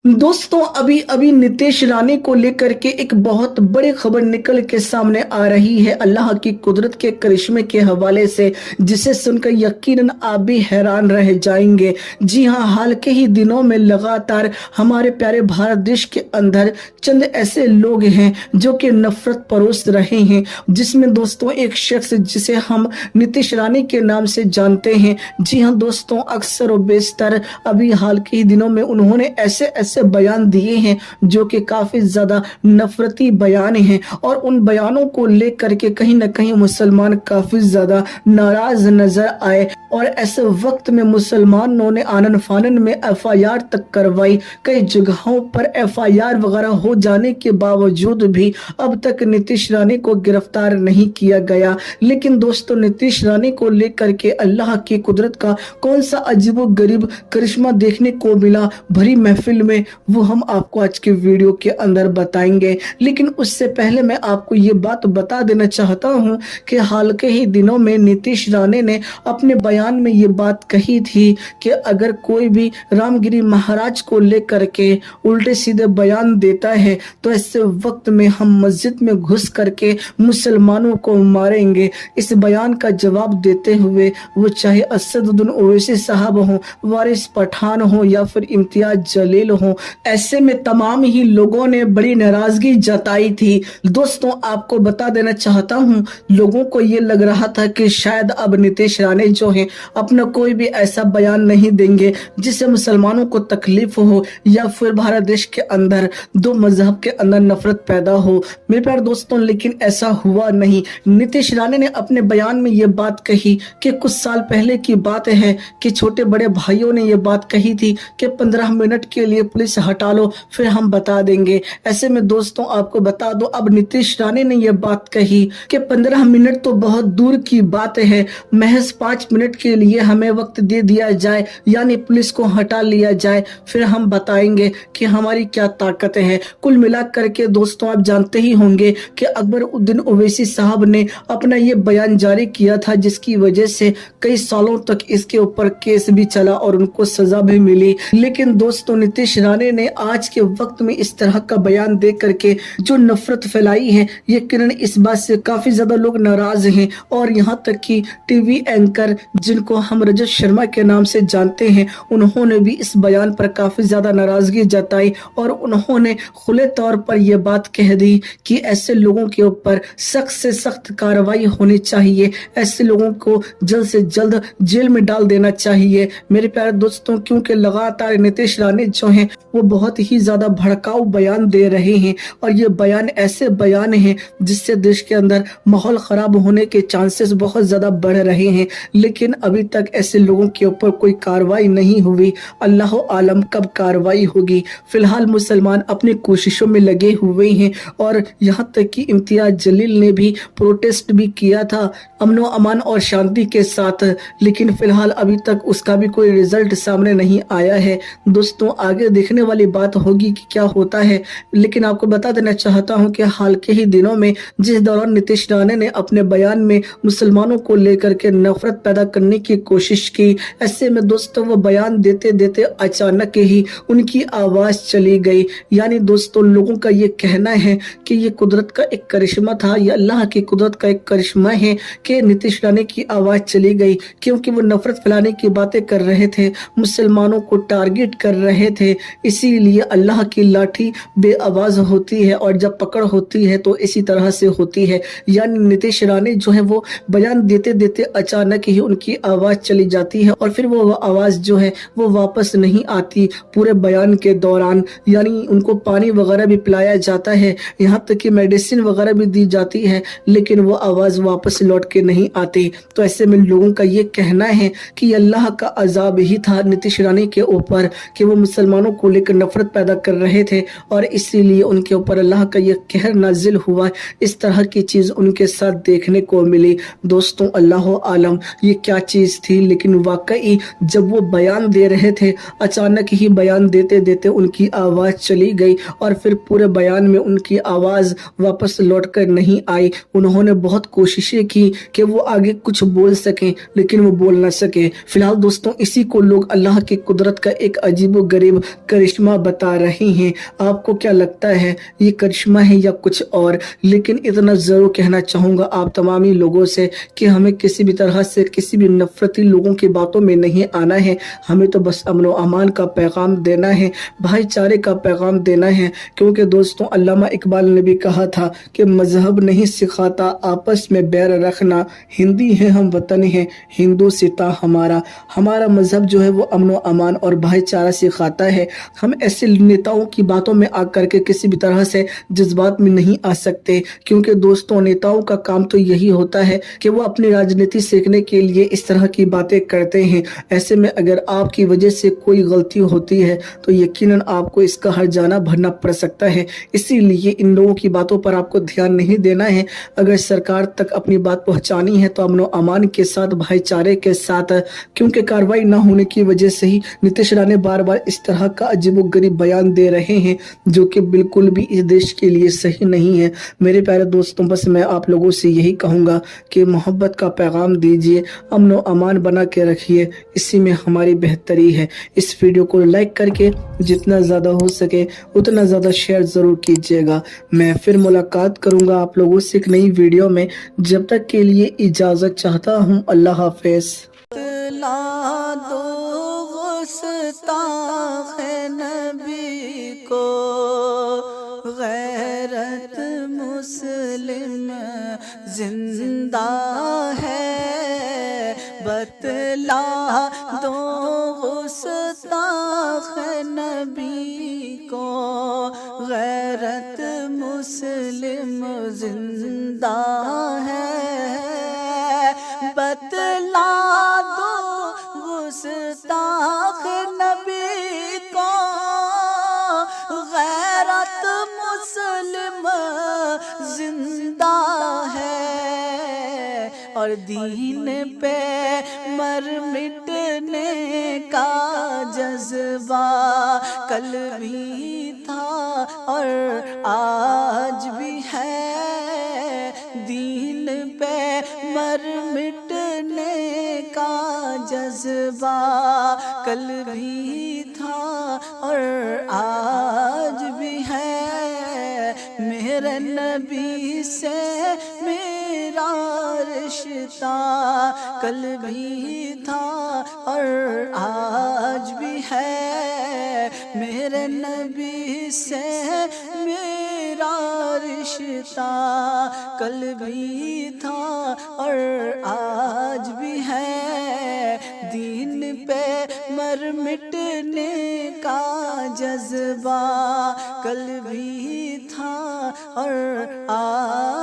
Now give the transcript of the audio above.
दोस्तों अभी अभी नीतीश रानी को लेकर के एक बहुत बड़ी खबर निकल के सामने आ रही है अल्लाह की कुदरत के करिश्मे के हवाले से, जिसे सुनकर यकीनन आप भी हैरान रह जाएंगे। जी हां, हाल के ही दिनों में लगातार हमारे प्यारे भारत देश के अंदर चंद ऐसे लोग हैं जो कि नफरत परोस रहे हैं, जिसमें दोस्तों एक शख्स जिसे हम नीतीश रानी के नाम से जानते हैं। जी हां दोस्तों, अक्सर और बेशतर अभी हाल के ही दिनों में उन्होंने ऐसे बयान दिए हैं जो कि काफी ज्यादा नफरती बयान हैं, और उन बयानों को लेकर के कहीं ना कहीं मुसलमान काफी ज्यादा नाराज नजर आए। और ऐसे वक्त में मुसलमानों ने आनन फानन में एफआईआर तक करवाई। कई जगहों पर एफआईआर वगैरह हो जाने के बावजूद भी अब तक नीतीश रानी को गिरफ्तार नहीं किया गया। लेकिन दोस्तों, नीतीश रानी को लेकर के अल्लाह की कुदरत का कौन सा अजीबो गरीब करिश्मा देखने को मिला भरी महफिल में, वो हम आपको आज के वीडियो के अंदर बताएंगे। लेकिन उससे पहले मैं आपको ये बात बता देना चाहता हूं कि हाल के ही दिनों में नीतीश रानी ने अपने बयान में ये बात कही थी कि अगर कोई भी रामगिरी महाराज को लेकर के उल्टे सीधे बयान देता है तो ऐसे वक्त में हम मस्जिद में घुस करके मुसलमानों को मारेंगे। इस बयान का जवाब देते हुए वो चाहे असदुद्दीन ओवैसी साहब हो, वारिस पठान हो या फिर इम्तियाज जलील हो, ऐसे में तमाम ही लोगों ने बड़ी नाराजगी जताई थी। दोस्तों आपको बता देना चाहता हूं, लोगों को ये लग रहा था कि शायद अब नीतीश रानी जो है अपना कोई भी ऐसा बयान नहीं देंगे जिससे मुसलमानों को तकलीफ हो या फिर भारत देश के अंदर दो मजहब के अंदर नफरत पैदा हो। मेरे प्यारे दोस्तों, लेकिन ऐसा हुआ नहीं। नीतीश रानी ने अपने बयान में ये बात कही कि कुछ साल पहले की बात है कि छोटे बड़े भाइयों ने ये बात कही थी कि 15 मिनट के लिए पुलिस हटा लो फिर हम बता देंगे। ऐसे में दोस्तों आपको बता दो, अब नीतीश रानी ने यह बात कही कि 15 मिनट तो बहुत दूर की बात है, महज 5 मिनट के लिए हमें वक्त दे दिया जाए, यानी पुलिस को हटा लिया जाए, फिर हम बताएंगे कि हमारी क्या ताकत है। कुल मिलाकर के दोस्तों आप जानते ही होंगे कि अकबरुद्दीन ओवैसी साहब ने अपना ये बयान जारी किया था, जिसकी वजह से कई सालों तक इसके ऊपर केस भी चला और उनको सजा भी मिली। लेकिन दोस्तों नीतीश रानी ने आज के वक्त में इस तरह का बयान दे करके जो नफरत फैलाई है, यकीनन इस बात से काफी ज्यादा लोग नाराज हैं। और यहाँ तक कि टीवी एंकर जिनको हम रजत शर्मा के नाम से जानते हैं, उन्होंने भी इस बयान पर काफी ज्यादा नाराजगी जताई और उन्होंने खुले तौर पर यह बात कह दी कि ऐसे लोगों के ऊपर सख्त से सख्त कार्रवाई होनी चाहिए, ऐसे लोगों को जल्द से जल्द जेल में डाल देना चाहिए। मेरे प्यारे दोस्तों, क्योंकि लगातार नीतीश रानी जो है वो बहुत ही ज्यादा भड़काऊ बयान दे रहे हैं, और ये बयान ऐसे बयान हैं जिससे देश के अंदर माहौल खराब होने के चांसेस बहुत ज्यादा बढ़ रहे हैं। लेकिन अभी तक ऐसे लोगों के ऊपर कोई कार्रवाई नहीं हुई। अल्लाह आलम कब कार्रवाई होगी। फिलहाल मुसलमान अपनी कोशिशों में लगे हुए हैं, और यहाँ तक कि इम्तियाज जलील ने भी प्रोटेस्ट भी किया था अमनो अमान और शांति के साथ, लेकिन फिलहाल अभी तक उसका भी कोई रिजल्ट सामने नहीं आया है। दोस्तों आगे देखने वाली बात होगी कि क्या होता है। लेकिन आपको बता देना चाहता हूं कि हाल के ही दिनों में जिस दौरान नीतीश रानी ने अपने बयान में मुसलमानों को लेकर के नफरत पैदा करने की कोशिश की, ऐसे में दोस्तों वो बयान देते देते अचानक ही उनकी आवाज चली गई। यानी दोस्तों लोगों का ये कहना है कि ये कुदरत का एक करिश्मा था, या अल्लाह की कुदरत का एक करिश्मा है कि नीतीश रानी की आवाज चली गई, क्योंकि वो नफरत फैलाने की बातें कर रहे थे, मुसलमानों को टारगेट कर रहे थे। इसीलिए अल्लाह की लाठी बेआवाज होती है और जब पकड़ होती है तो इसी तरह से होती है। यानी नीतीश रानी जो है वो बयान देते देते अचानक ही उनकी आवाज चली जाती है, और फिर वो आवाज जो है वो वापस नहीं आती पूरे बयान के दौरान। यानी उनको पानी वगैरह भी पिलाया जाता है, यहाँ तक कि मेडिसिन वगैरह भी दी जाती है, लेकिन वो आवाज वापस लौट के नहीं आती। तो ऐसे में लोगों का ये कहना है कि अल्लाह का अजाब ही था नीतीश रानी के ऊपर कि वो मुसलमानों को लेकर नफरत पैदा कर रहे थे, और इसीलिए उनके ऊपर अल्लाह का ये कहर नाजिल हुआ। इस तरह की चीज उनके साथ देखने को मिली। दोस्तों अल्लाह आलम ये क्या चीज थी, लेकिन वाकई जब वो बयान दे रहे थे अचानक ही बयान देते देते उनकी आवाज चली गई, और फिर पूरे बयान में उनकी आवाज वापस लौट कर नहीं आई। उन्होंने बहुत कोशिशें की कि वो आगे कुछ बोल सकें, लेकिन वो बोल ना सके। फिलहाल दोस्तों इसी को लोग अल्लाह की कुदरत का एक अजीबो गरीब करिश्मा बता रही हैं। आपको क्या लगता है ये करिश्मा है या कुछ और? लेकिन इतना ज़रूर कहना चाहूँगा आप तमामी लोगों से कि हमें किसी भी तरह से किसी भी नफ़रती लोगों की बातों में नहीं आना है। हमें तो बस अमन व अमान का पैगाम देना है, भाईचारे का पैगाम देना है। क्योंकि दोस्तों अल्लामा इकबाल ने भी कहा था कि मज़हब नहीं सिखाता आपस में बैर रखना, हिंदी है हम वतन है हिंदू सिता हमारा मज़हब जो है वो अमन व अमान और भाईचारा सिखाता है। हम ऐसे नेताओं की बातों में आकर के किसी भी तरह से जज्बात में नहीं आ सकते, क्योंकि दोस्तों नेताओं का काम तो यही होता है कि वो अपनी राजनीति सीखने के लिए इस तरह की बातें करते हैं। ऐसे में अगर आपकी वजह से कोई गलती होती है तो यकीनन आपको इसका हर्जाना भरना पड़ सकता है। इसीलिए इन लोगों की बातों पर आपको ध्यान नहीं देना है। अगर सरकार तक अपनी बात पहुंचानी है तो अमन व अमान के साथ, भाईचारे के साथ, क्योंकि कार्रवाई ना होने की वजह से ही नीतीश राणे बार बार इस तरह का अजीबोगरीब बयान दे रहे हैं जो कि बिल्कुल भी इस देश के लिए सही नहीं है। मेरे प्यारे दोस्तों बस मैं आप लोगों से यही कहूँगा कि मोहब्बत का पैगाम दीजिए, अमन व अमान बना के रखिए, इसी में हमारी बेहतरी है। इस वीडियो को लाइक करके जितना ज़्यादा हो सके उतना ज़्यादा शेयर ज़रूर कीजिएगा। मैं फिर मुलाकात करूँगा आप लोगों से एक नई वीडियो में। जब तक के लिए इजाज़त चाहता हूँ। अल्लाह हाफ़िज़। बतला दो गुस्ताखे नबी को, गैरत मुस्लिम जिंदा है। बतला दो गुस्ताखे नबी को, गैरत मुस्लिम जिंदा है। बतला दो गुस्ताख नबी को, गैरत मुस्लिम जिंदा है। और दीन पे मर मिटने का जज्बा कल भी था और आज भी है। दीन पे मर मिटने का जज्बा कल भी था और आज भी है। मेरे नबी से मेरा रिश्ता कल भी था और आज भी है। मेरे नबी से मेरा रिश्ता कल भी था और आज भी है। दीन पे मर मिटने का जज्बा कल भी था और आज